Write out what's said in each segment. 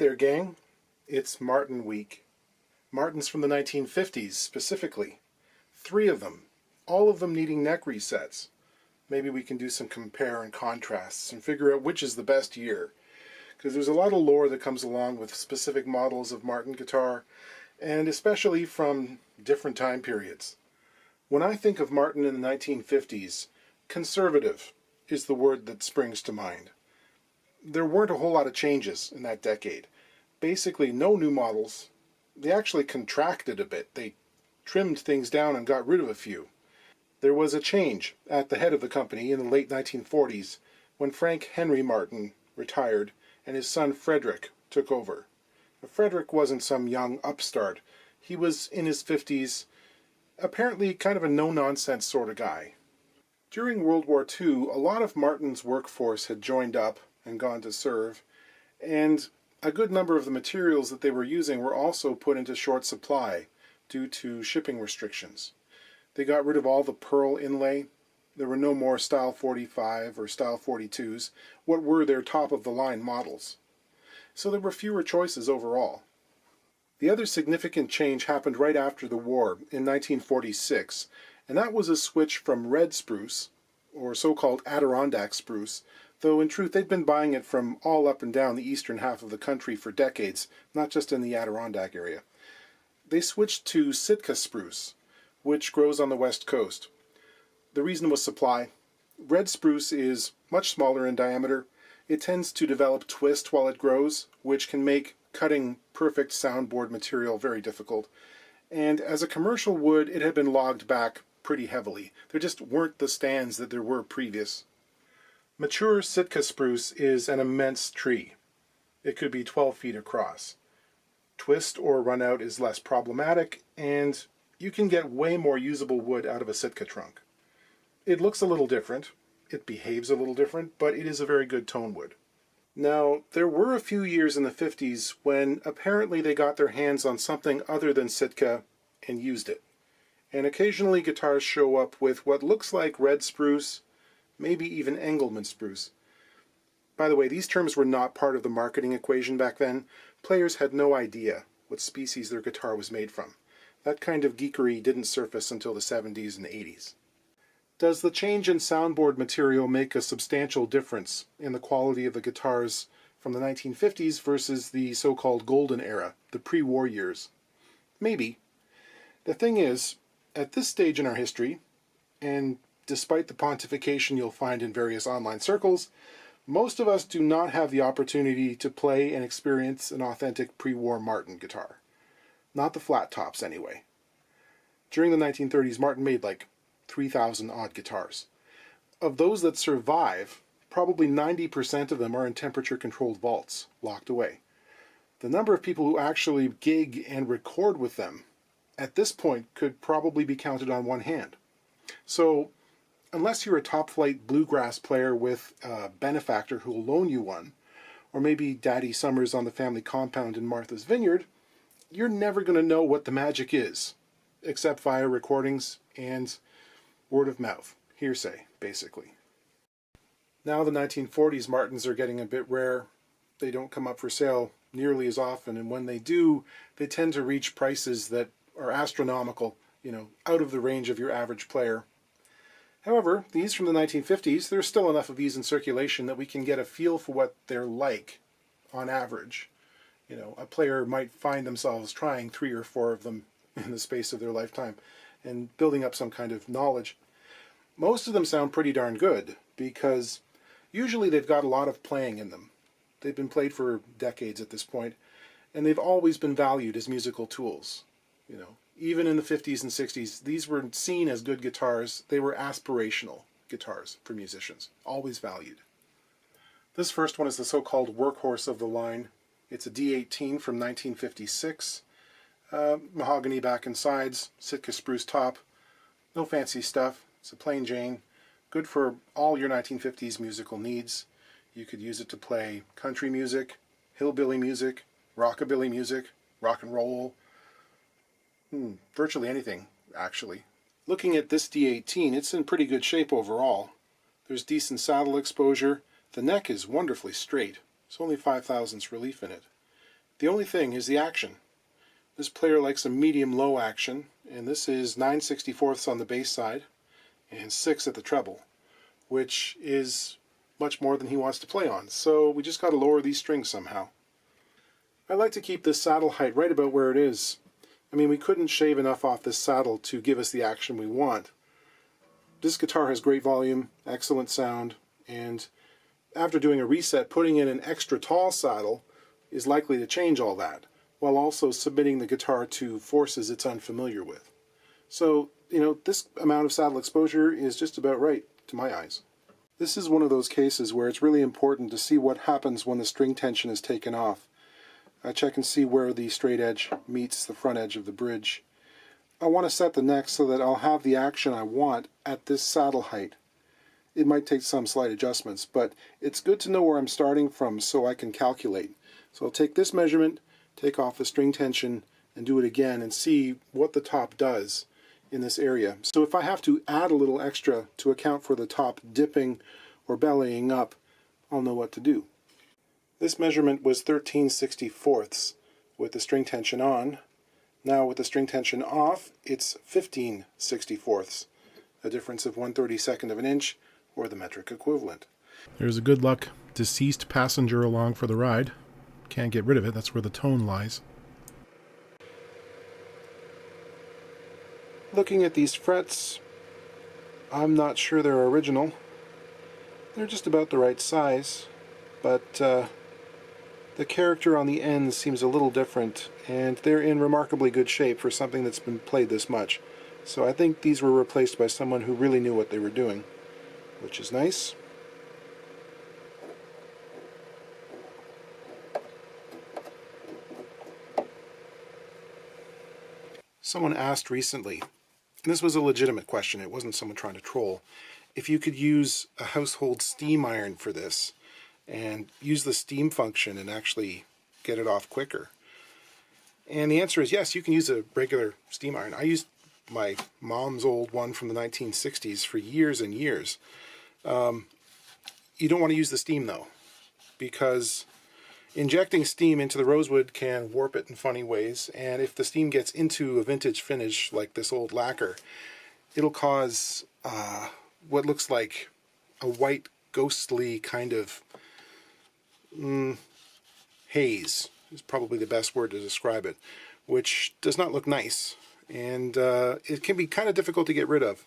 there, gang. It's Martin Week. Martins from the 1950s, specifically. 3 of them. All of them needing neck resets. Maybe we can do some compare and contrasts and figure out which is the best year. Because there's a lot of lore that comes along with specific models of Martin guitar, and especially from different time periods. When I think of Martin in the 1950s, conservative is the word that springs to mind. There weren't a whole lot of changes in that decade. Basically no new models. They actually contracted a bit. They trimmed things down and got rid of a few. There was a change at the head of the company in the late 1940s when Frank Henry Martin retired and his son Frederick took over. Frederick wasn't some young upstart. He was in his 50s, apparently kind of a no-nonsense sort of guy. During World War II, a lot of Martin's workforce had joined up and gone to serve, and a good number of the materials that they were using were also put into short supply due to shipping restrictions. They got rid of all the pearl inlay. There were no more Style 45 or Style 42s, what were their top-of-the-line models. So there were fewer choices overall. The other significant change happened right after the war in 1946, and that was a switch from red spruce, or so-called Adirondack spruce, though in truth they'd been buying it from all up and down the eastern half of the country for decades, not just in the Adirondack area. They switched to Sitka spruce, which grows on the west coast. The reason was supply. Red spruce is much smaller in diameter. It tends to develop twist while it grows, which can make cutting perfect soundboard material very difficult. And as a commercial wood, it had been logged back pretty heavily. There just weren't the stands that there were previous. Mature Sitka spruce is an immense tree. It could be 12 feet across. Twist or run out is less problematic, and you can get way more usable wood out of a Sitka trunk. It looks a little different, it behaves a little different, but it is a very good tone wood. Now, there were a few years in the 50s when apparently they got their hands on something other than Sitka and used it. And occasionally guitars show up with what looks like red spruce, maybe even Engelmann spruce. By the way, these terms were not part of the marketing equation back then. Players had no idea what species their guitar was made from. That kind of geekery didn't surface until the 70s and 80s. Does the change in soundboard material make a substantial difference in the quality of the guitars from the 1950s versus the so-called golden era, the pre-war years? Maybe. The thing is, at this stage in our history, and despite the pontification you'll find in various online circles, most of us do not have the opportunity to play and experience an authentic pre-war Martin guitar. Not the flat tops, anyway. During the 1930s, Martin made like 3,000 odd guitars. Of those that survive, probably 90% of them are in temperature-controlled vaults, locked away. The number of people who actually gig and record with them at this point could probably be counted on one hand. So, unless you're a top-flight bluegrass player with a benefactor who will loan you one, or maybe Daddy Summers on the family compound in Martha's Vineyard, you're never going to know what the magic is, except via recordings and word of mouth, hearsay, basically. Now the 1940s Martins are getting a bit rare. They don't come up for sale nearly as often, and when they do, they tend to reach prices that are astronomical, out of the range of your average player. However, these from the 1950s, there's still enough of these in circulation that we can get a feel for what they're like on average. A player might find themselves trying 3 or 4 of them in the space of their lifetime and building up some kind of knowledge. Most of them sound pretty darn good because usually they've got a lot of playing in them. They've been played for decades at this point, and they've always been valued as musical tools. Even in the 50s and 60s, these were seen as good guitars. They were aspirational guitars for musicians, always valued. This first one is the so-called workhorse of the line. It's a D18 from 1956. Mahogany back and sides, Sitka spruce top. No fancy stuff. It's a plain Jane. Good for all your 1950s musical needs. You could use it to play country music, hillbilly music, rockabilly music, rock and roll. Virtually anything, actually. Looking at this D18, it's in pretty good shape overall. There's decent saddle exposure. The neck is wonderfully straight. There's only 5 thousandths relief in it. The only thing is the action. This player likes a medium-low action, and this is 9/64 on the bass side and 6 at the treble, which is much more than he wants to play on. So we just got to lower these strings somehow. I like to keep this saddle height right about where it is. I mean, we couldn't shave enough off this saddle to give us the action we want. This guitar has great volume, excellent sound, and after doing a reset, putting in an extra tall saddle is likely to change all that, while also submitting the guitar to forces it's unfamiliar with. So, this amount of saddle exposure is just about right to my eyes. This is one of those cases where it's really important to see what happens when the string tension is taken off. I check and see where the straight edge meets the front edge of the bridge. I want to set the neck so that I'll have the action I want at this saddle height. It might take some slight adjustments, but it's good to know where I'm starting from so I can calculate. So I'll take this measurement, take off the string tension, and do it again and see what the top does in this area. So if I have to add a little extra to account for the top dipping or bellying up, I'll know what to do. This measurement was 13/64 with the string tension on. Now with the string tension off, it's 15/64, a difference of 1/32 of an inch, or the metric equivalent. There's a good luck deceased passenger along for the ride. Can't get rid of it, that's where the tone lies. Looking at these frets, I'm not sure they're original. They're just about the right size, but the character on the ends seems a little different, and they're in remarkably good shape for something that's been played this much. So I think these were replaced by someone who really knew what they were doing, which is nice. Someone asked recently, and this was a legitimate question, it wasn't someone trying to troll, if you could use a household steam iron for this and use the steam function and actually get it off quicker. And the answer is yes, you can use a regular steam iron. I used my mom's old one from the 1960s for years and years. You don't want to use the steam though, because injecting steam into the rosewood can warp it in funny ways, and if the steam gets into a vintage finish like this old lacquer, it'll cause what looks like a white ghostly kind of haze is probably the best word to describe it, which does not look nice, and it can be kind of difficult to get rid of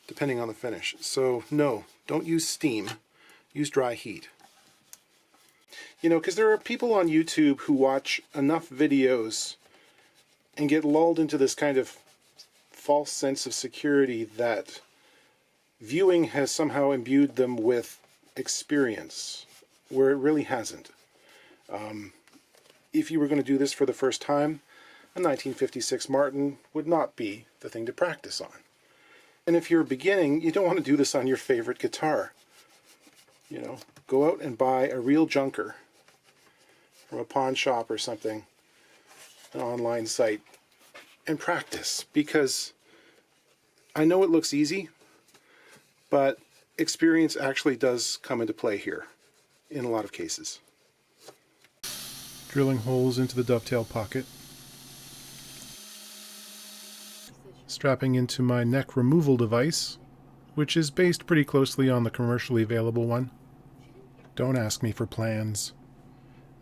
depending on the finish. So no, don't use steam, use dry heat. Because there are people on YouTube who watch enough videos and get lulled into this kind of false sense of security that viewing has somehow imbued them with experience, where it really hasn't. If you were going to do this for the first time, a 1956 Martin would not be the thing to practice on. And if you're beginning, you don't want to do this on your favorite guitar. Go out and buy a real junker from a pawn shop or something, an online site, and practice, because I know it looks easy, but experience actually does come into play here in a lot of cases. Drilling holes into the dovetail pocket. Strapping into my neck removal device, which is based pretty closely on the commercially available one. Don't ask me for plans.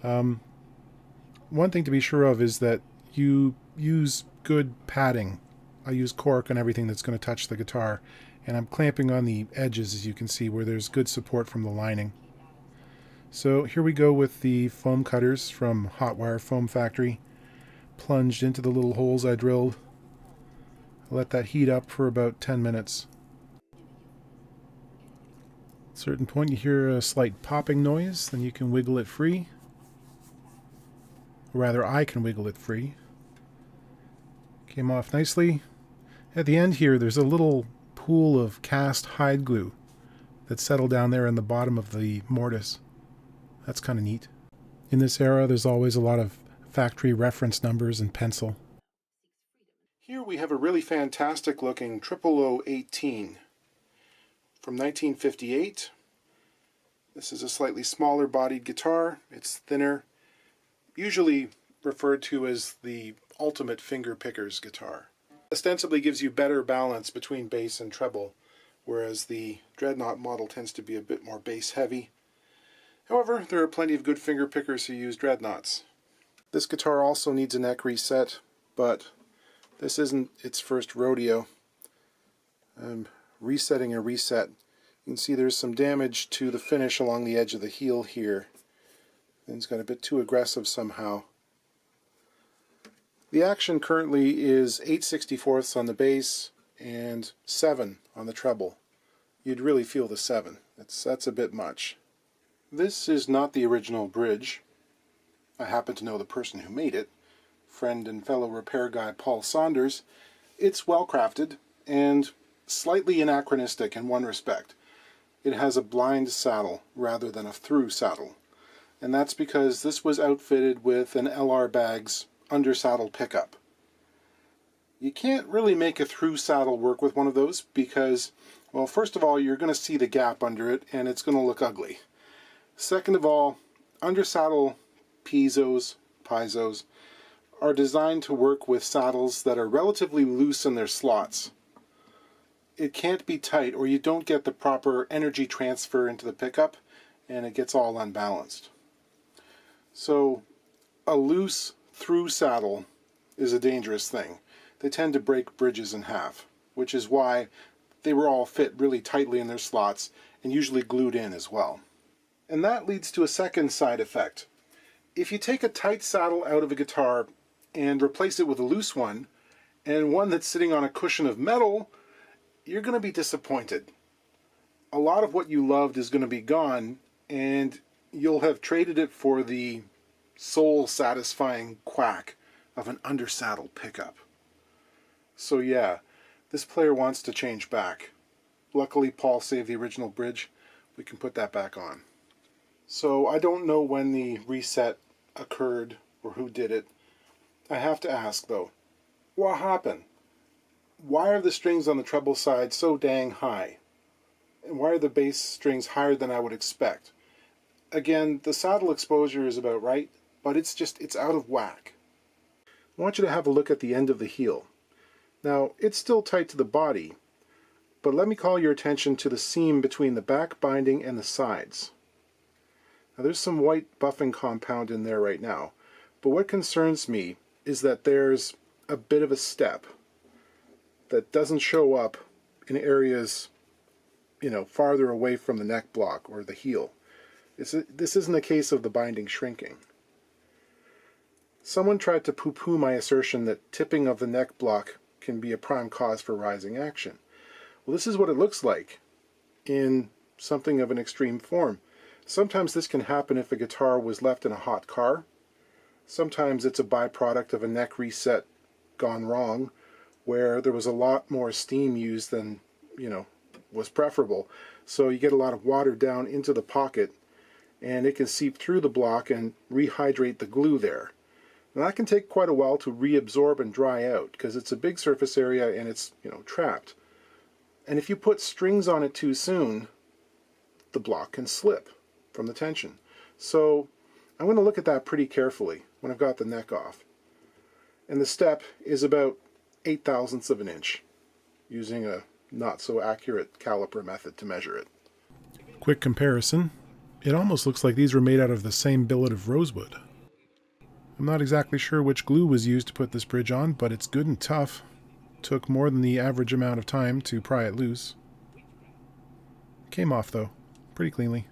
One thing to be sure of is that you use good padding. I use cork on everything that's going to touch the guitar, and I'm clamping on the edges, as you can see, where there's good support from the lining. So here we go with the foam cutters from Hotwire Foam Factory, plunged into the little holes I drilled. Let that heat up for about 10 minutes. At a certain point you hear a slight popping noise, then you can wiggle it free. Or rather, I can wiggle it free. Came off nicely. At the end here, there's a little pool of cast hide glue that settled down there in the bottom of the mortise. That's kind of neat. In this era, there's always a lot of factory reference numbers in pencil. Here we have a really fantastic looking 0018 from 1958. This is a slightly smaller bodied guitar. It's thinner. Usually referred to as the ultimate finger picker's guitar. Ostensibly gives you better balance between bass and treble, whereas the Dreadnought model tends to be a bit more bass heavy. However, there are plenty of good finger pickers who use Dreadnoughts. This guitar also needs a neck reset, but this isn't its first rodeo. I'm resetting a reset. You can see there's some damage to the finish along the edge of the heel here. It's got a bit too aggressive somehow. The action currently is 8/64ths on the bass and 7 on the treble. You'd really feel the 7. That's a bit much. This is not the original bridge. I happen to know the person who made it, friend and fellow repair guy Paul Saunders. It's well crafted and slightly anachronistic in one respect. It has a blind saddle rather than a through saddle, and that's because this was outfitted with an LR Baggs under-saddle pickup. You can't really make a through saddle work with one of those because, well, first of all, you're going to see the gap under it and it's going to look ugly. Second of all, under-saddle piezo's are designed to work with saddles that are relatively loose in their slots. It can't be tight or you don't get the proper energy transfer into the pickup and it gets all unbalanced. So a loose through saddle is a dangerous thing. They tend to break bridges in half, which is why they were all fit really tightly in their slots and usually glued in as well. And that leads to a second side effect. If you take a tight saddle out of a guitar and replace it with a loose one, and one that's sitting on a cushion of metal, you're going to be disappointed. A lot of what you loved is going to be gone, and you'll have traded it for the soul-satisfying quack of an under-saddle pickup. So yeah, this player wants to change back. Luckily, Paul saved the original bridge. We can put that back on. So I don't know when the reset occurred or who did it. I have to ask though, what happened? Why are the strings on the treble side so dang high? And why are the bass strings higher than I would expect? Again, the saddle exposure is about right, but it's out of whack. I want you to have a look at the end of the heel. Now, it's still tight to the body, but let me call your attention to the seam between the back binding and the sides. Now, there's some white buffing compound in there right now, but what concerns me is that there's a bit of a step that doesn't show up in areas, farther away from the neck block or the heel. This isn't a case of the binding shrinking. Someone tried to poo-poo my assertion that tipping of the neck block can be a prime cause for rising action. Well, this is what it looks like in something of an extreme form. Sometimes this can happen if a guitar was left in a hot car. Sometimes it's a byproduct of a neck reset gone wrong, where there was a lot more steam used than, was preferable. So you get a lot of water down into the pocket, and it can seep through the block and rehydrate the glue there. And that can take quite a while to reabsorb and dry out, because it's a big surface area and it's, trapped. And if you put strings on it too soon, the block can slip from the tension. So I'm going to look at that pretty carefully when I've got the neck off. And the step is about 0.008 of an inch, using a not so accurate caliper method to measure it. Quick comparison. It almost looks like these were made out of the same billet of rosewood. I'm not exactly sure which glue was used to put this bridge on, but it's good and tough. Took more than the average amount of time to pry it loose. Came off though, pretty cleanly.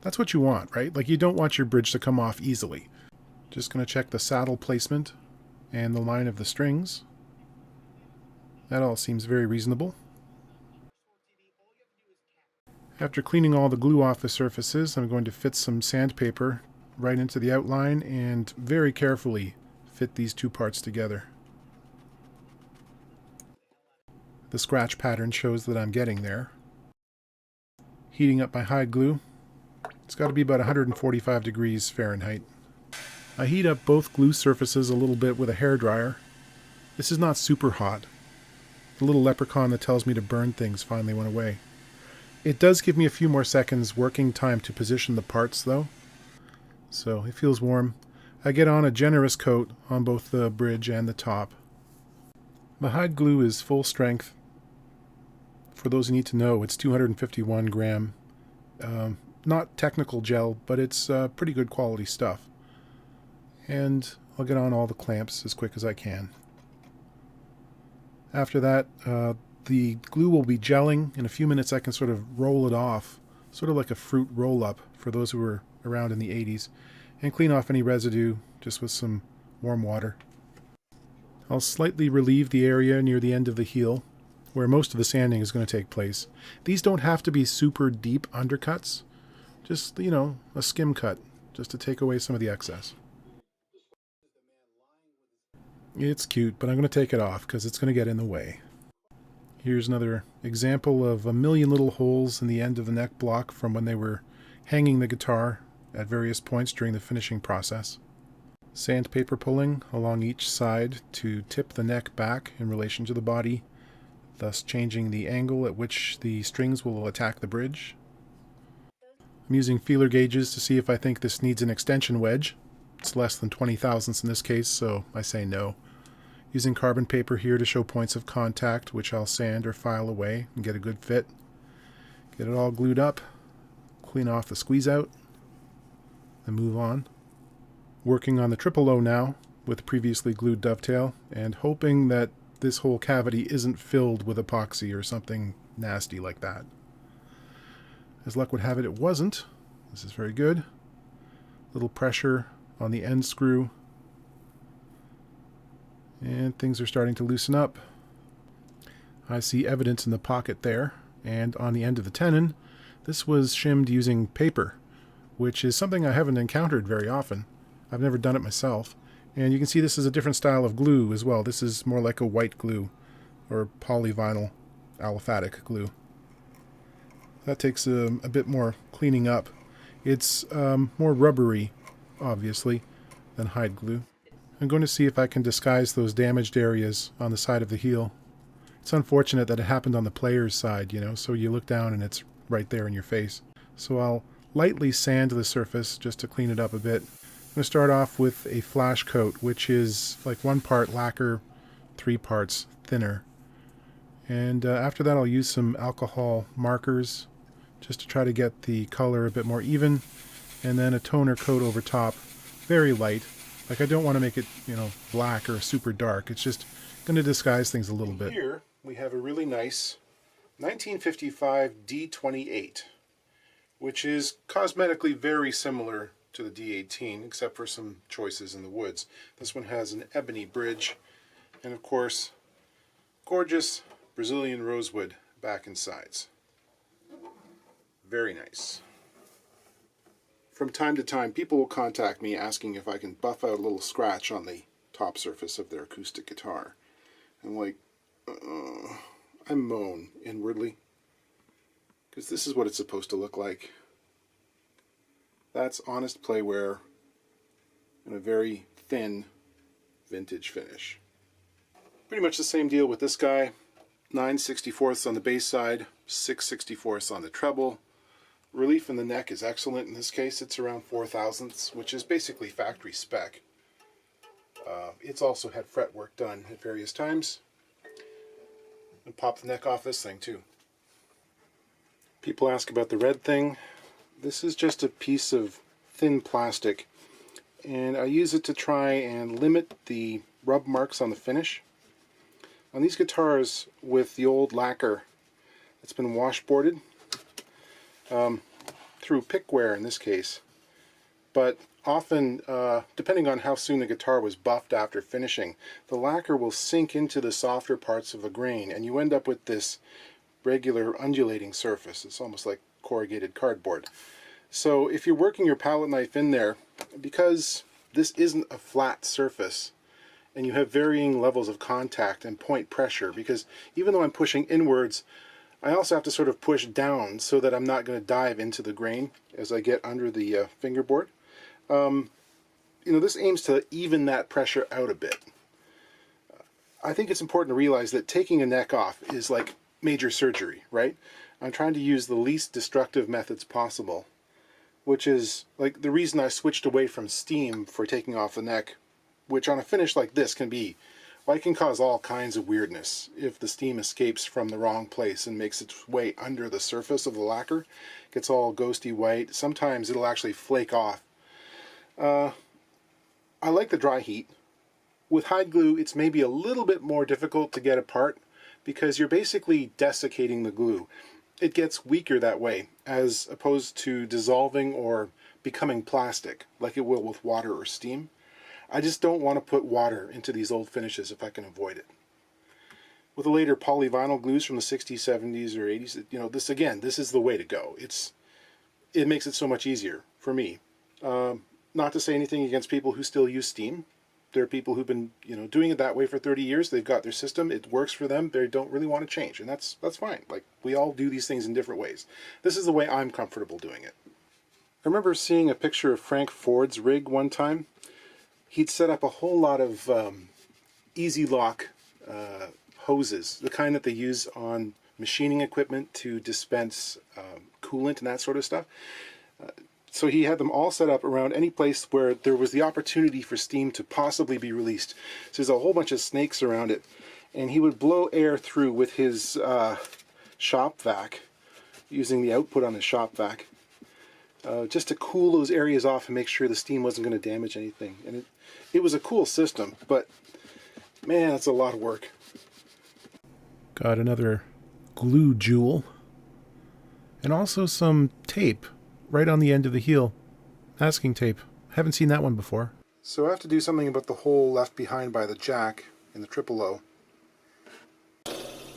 That's what you want, right? Like, you don't want your bridge to come off easily. Just going to check the saddle placement and the line of the strings. That all seems very reasonable. After cleaning all the glue off the surfaces, I'm going to fit some sandpaper right into the outline and very carefully fit these two parts together. The scratch pattern shows that I'm getting there. Heating up my hide glue. It's got to be about 145 degrees Fahrenheit. I heat up both glue surfaces a little bit with a hairdryer. This is not super hot. The little leprechaun that tells me to burn things finally went away. It does give me a few more seconds working time to position the parts though. So it feels warm. I get on a generous coat on both the bridge and the top. The hide glue is full strength. For those who need to know, it's 251 gram. Not technical gel, but it's pretty good quality stuff. And I'll get on all the clamps as quick as I can. After that, the glue will be gelling. In a few minutes I can sort of roll it off, sort of like a fruit roll-up for those who were around in the 80s, and clean off any residue just with some warm water. I'll slightly relieve the area near the end of the heel, where most of the sanding is going to take place. These don't have to be super deep undercuts, just, you know, a skim cut, just to take away some of the excess. It's cute, but I'm going to take it off because it's going to get in the way. Here's another example of a million little holes in the end of the neck block from when they were hanging the guitar at various points during the finishing process. Sandpaper pulling along each side to tip the neck back in relation to the body, thus changing the angle at which the strings will attack the bridge. I'm using feeler gauges to see if I think this needs an extension wedge. It's less than 20 thousandths in this case, so I say no. Using carbon paper here to show points of contact, which I'll sand or file away and get a good fit. Get it all glued up, clean off the squeeze out, and move on. Working on the triple O now with the previously glued dovetail, and hoping that this whole cavity isn't filled with epoxy or something nasty like that. As luck would have it, it wasn't. This is very good. Little pressure on the end screw, and things are starting to loosen up. I see evidence in the pocket there, and on the end of the tenon. This was shimmed using paper, which is something I haven't encountered very often. I've never done it myself. And you can see this is a different style of glue as well. This is more like a white glue, or polyvinyl aliphatic glue. That takes a bit more cleaning up. It's more rubbery, obviously, than hide glue. I'm going to see if I can disguise those damaged areas on the side of the heel. It's unfortunate that it happened on the player's side, you know, so you look down and it's right there in your face. So I'll lightly sand the surface just to clean it up a bit. I'm going to start off with a flash coat, which is like 1 part lacquer, 3 parts thinner. And after that I'll use some alcohol markers just to try to get the color a bit more even, and then a toner coat over top, very light. Like, I don't want to make it, you know, black or super dark. It's just going to disguise things a little bit. Here we have a really nice 1955 D28, which is cosmetically very similar to the D18, except for some choices in the woods. This one has an ebony bridge, and of course, gorgeous Brazilian rosewood back and sides. Very nice. From time to time, people will contact me asking if I can buff out a little scratch on the top surface of their acoustic guitar. I'm like, I moan inwardly, because this is what it's supposed to look like. That's honest play wear and a very thin vintage finish. Pretty much the same deal with this guy. 9/64 on the bass side, 6/64 on the treble. Relief in the neck is excellent. In this case, it's around 4 thousandths, which is basically factory spec. It's also had fretwork done at various times. And pop the neck off this thing too. People ask about the red thing. This is just a piece of thin plastic, and I use it to try and limit the rub marks on the finish. On these guitars with the old lacquer, it's been washboarded through pick wear in this case, but often, depending on how soon the guitar was buffed after finishing, the lacquer will sink into the softer parts of the grain, and you end up with this regular undulating surface. It's almost like corrugated cardboard. So if you're working your palette knife in there, because this isn't a flat surface, and you have varying levels of contact and point pressure, because even though I'm pushing inwards, I also have to sort of push down so that I'm not going to dive into the grain as I get under the fingerboard. You know, this aims to even that pressure out a bit. I think it's important to realize that taking a neck off is like major surgery, right? I'm trying to use the least destructive methods possible. which is like the reason I switched away from steam for taking off the neck, which on a finish like this can be, well, it can cause all kinds of weirdness if the steam escapes from the wrong place and makes its way under the surface of the lacquer. It gets all ghosty white. Sometimes it'll actually flake off. I like the dry heat. With hide glue, it's maybe a little bit more difficult to get apart because you're basically desiccating the glue. It gets weaker that way, as opposed to dissolving or becoming plastic, like it will with water or steam. I just don't want to put water into these old finishes if I can avoid it. With the later polyvinyl glues from the 60s, 70s, or 80s, you know, this is the way to go. It makes it so much easier for me. Not to say anything against people who still use steam. There are people who've been, you know, doing it that way for 30 years. They've got their system. It works for them. They don't really want to change, and that's fine. Like, we all do these things in different ways. This is the way I'm comfortable doing it. I remember seeing a picture of Frank Ford's rig one time. He'd set up a whole lot of easy lock hoses, the kind that they use on machining equipment to dispense coolant and that sort of stuff. So he had them all set up around any place where there was the opportunity for steam to possibly be released. So there's a whole bunch of snakes around it, and he would blow air through with his shop vac, using the output on his shop vac, just to cool those areas off and make sure the steam wasn't going to damage anything. And it was a cool system, but man, that's a lot of work. Got another glue jewel, and also some tape right on the end of the heel. Masking tape. Haven't seen that one before. So I have to do something about the hole left behind by the jack in the triple O.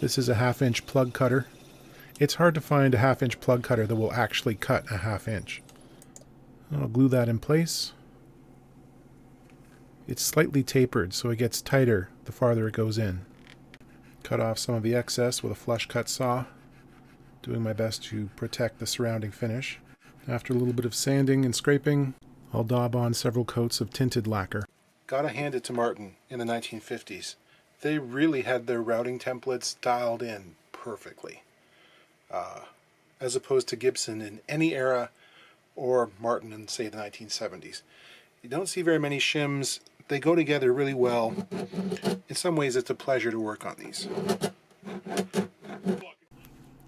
This is a 1/2-inch plug cutter. It's hard to find a 1/2-inch plug cutter that will actually cut a 1/2 inch. I'll glue that in place. It's slightly tapered, so it gets tighter the farther it goes in. Cut off some of the excess with a flush cut saw, doing my best to protect the surrounding finish. After a little bit of sanding and scraping, I'll daub on several coats of tinted lacquer. Gotta hand it to Martin in the 1950s. They really had their routing templates dialed in perfectly. As opposed to Gibson in any era, or Martin in, say, the 1970s. You don't see very many shims. They go together really well. In some ways, it's a pleasure to work on these.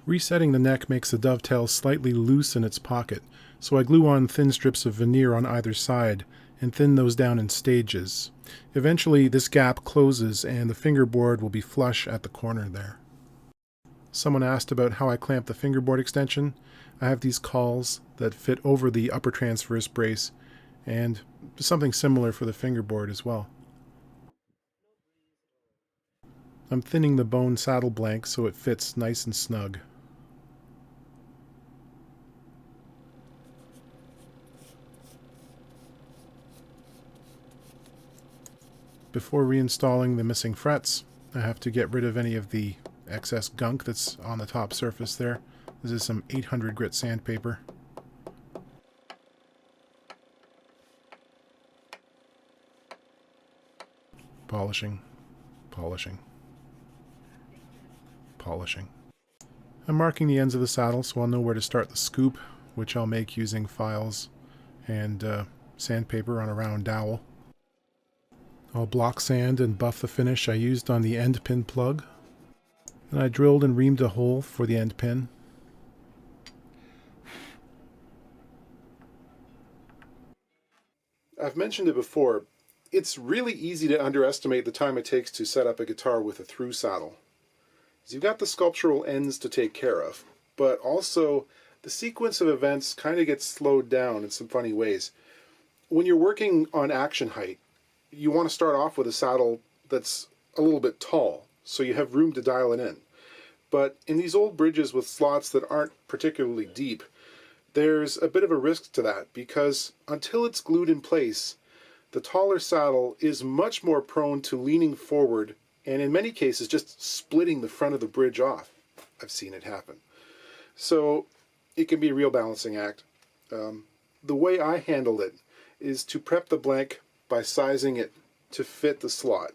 Resetting the neck makes the dovetail slightly loose in its pocket, so I glue on thin strips of veneer on either side and thin those down in stages. Eventually this gap closes and the fingerboard will be flush at the corner there. Someone asked about how I clamp the fingerboard extension. I have these cawls that fit over the upper transverse brace, and something similar for the fingerboard as well. I'm thinning the bone saddle blank so it fits nice and snug. Before reinstalling the missing frets, I have to get rid of any of the excess gunk that's on the top surface there. This is some 800 grit sandpaper. Polishing, polishing, polishing. I'm marking the ends of the saddle so I'll know where to start the scoop, which I'll make using files and sandpaper on a round dowel. I'll block sand and buff the finish I used on the end pin plug. Then I drilled and reamed a hole for the end pin. I've mentioned it before, it's really easy to underestimate the time it takes to set up a guitar with a through saddle. You've got the sculptural ends to take care of, but also the sequence of events kind of gets slowed down in some funny ways. When you're working on action height, you want to start off with a saddle that's a little bit tall, so you have room to dial it in. But in these old bridges with slots that aren't particularly deep, there's a bit of a risk to that, because until it's glued in place, the taller saddle is much more prone to leaning forward and in many cases just splitting the front of the bridge off. I've seen it happen. So it can be a real balancing act. The way I handle it is to prep the blank by sizing it to fit the slot.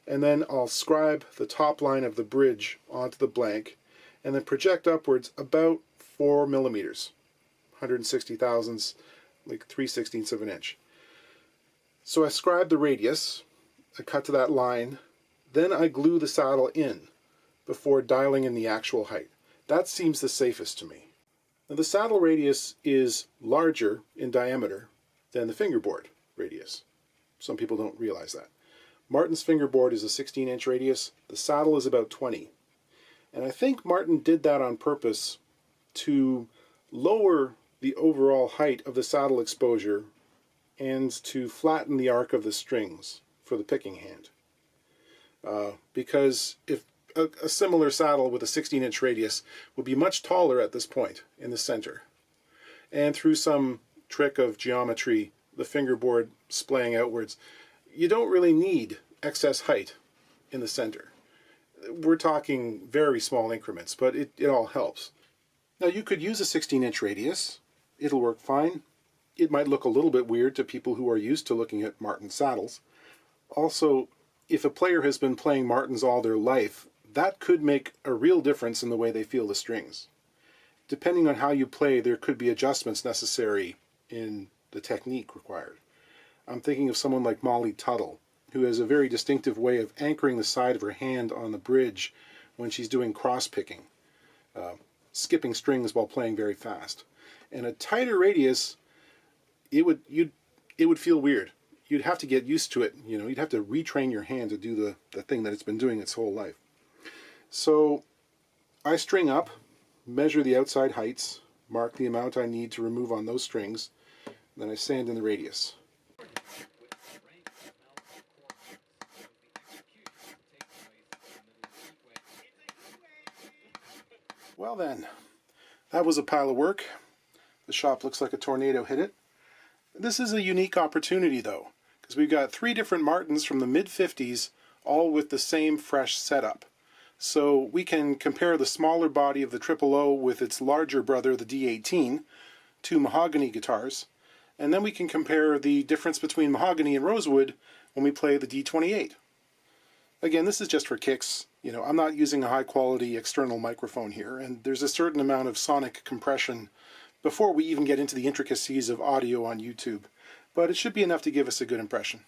And then I'll scribe the top line of the bridge onto the blank and then project upwards about 4 millimeters. 160 thousandths, like 3/16 of an inch. So I scribe the radius, I cut to that line, then I glue the saddle in before dialing in the actual height. That seems the safest to me. Now the saddle radius is larger in diameter than the fingerboard radius. Some people don't realize that. Martin's fingerboard is a 16-inch radius, the saddle is about 20. And I think Martin did that on purpose to lower the overall height of the saddle exposure and to flatten the arc of the strings for the picking hand. Because if a similar saddle with a 16-inch radius would be much taller at this point in the center. And through some trick of geometry, the fingerboard splaying outwards, you don't really need excess height in the center. We're talking very small increments, but it all helps. Now you could use a 16-inch radius. It'll work fine. It might look a little bit weird to people who are used to looking at Martin saddles. Also, if a player has been playing Martins all their life, that could make a real difference in the way they feel the strings. Depending on how you play, there could be adjustments necessary in the technique required. I'm thinking of someone like Molly Tuttle, who has a very distinctive way of anchoring the side of her hand on the bridge when she's doing cross-picking, skipping strings while playing very fast. And a tighter radius, it would feel weird. You'd have to get used to it. You'd have to retrain your hand to do the thing that it's been doing its whole life. So I string up, measure the outside heights, mark the amount I need to remove on those strings, then I sand in the radius. Well then, that was a pile of work. The shop looks like a tornado hit it. This is a unique opportunity though, because we've got 3 different Martins from the mid-50s, all with the same fresh setup. So we can compare the smaller body of the Triple O with its larger brother, the D18, 2 mahogany guitars, and then we can compare the difference between mahogany and rosewood when we play the D28. Again, this is just for kicks. I'm not using a high-quality external microphone here, and there's a certain amount of sonic compression before we even get into the intricacies of audio on YouTube, but it should be enough to give us a good impression.